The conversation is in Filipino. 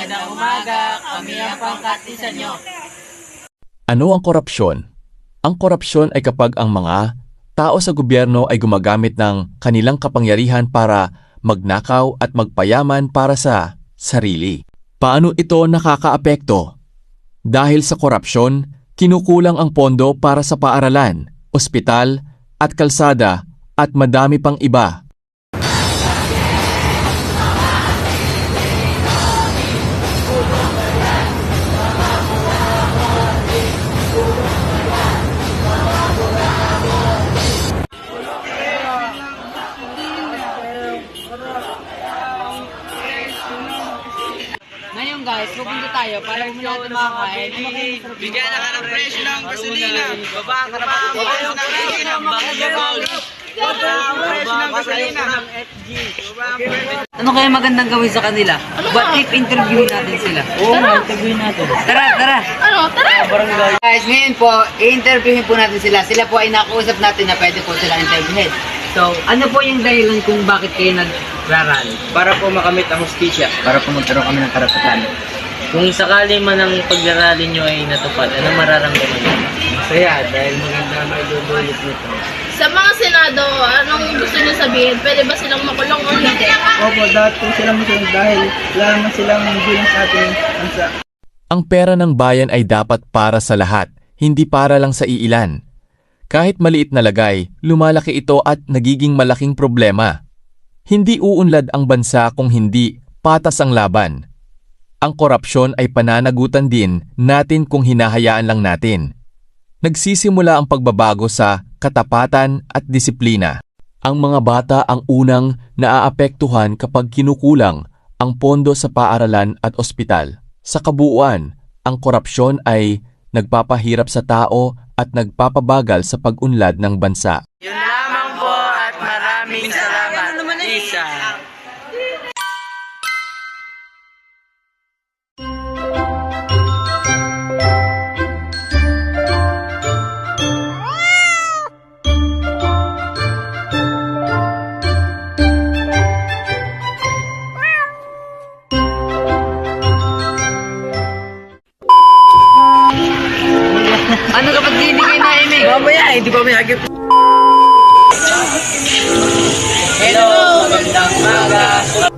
Magandang umaga, kami ang pangkatisan nyo. Ano ang korupsyon? Ang korupsyon ay kapag ang mga tao sa gobyerno ay gumagamit ng kanilang kapangyarihan para magnakaw at magpayaman para sa sarili. Paano ito nakakaapekto? Dahil sa korupsyon, kinukulang ang pondo para sa paaralan, ospital, at kalsada at madami pang iba. Ngayon guys, pupunta tayo para muna natin makakain. Bigyan na ka ng presyo ng gasolina. Baba ka na presyo ng gasolina. Ano kaya magandang gawin sa kanila? What if interviewin natin sila? Oo, interviewin natin. Tara, tara. Ano? Tara! Guys, ngayon po, i-interviewin po natin sila. Sila po ay nakuusap natin na pwede po silang interviewin. So, ano po yung dahilan kung bakit kayo nagrarally? Para po makamit ang hustisya. Para po magkaroon kami ng karapatan. Kung sakali man ang pagrarally nyo ay natupad, ano mararamdaman nyo? Masaya dahil maganda maidudulot nito. Sa mga senado, anong gusto niyo sabihin? Pwede ba silang makulong o hindi? Opo, dapat po silang masunod dahil wala naman silang bilang sa ating bansa. Ang pera ng bayan ay dapat para sa lahat, hindi para lang sa iilan. Kahit maliit na lagay, lumalaki ito at nagiging malaking problema. Hindi uunlad ang bansa kung hindi patas ang laban. Ang korupsyon ay pananagutan din natin kung hinahayaan lang natin. Nagsisimula ang pagbabago sa katapatan at disiplina. Ang mga bata ang unang naaapektuhan kapag kinukulang ang pondo sa paaralan at ospital. Sa kabuuan, ang korupsyon ay nagpapahirap sa tao at nagpapabagal sa pag-unlad ng bansa. Yun lamang po at maraming salamat. Isa. Ano kapag binigay na Amy? Mamaya, hindi pa may agip. Hello, magandang umaga.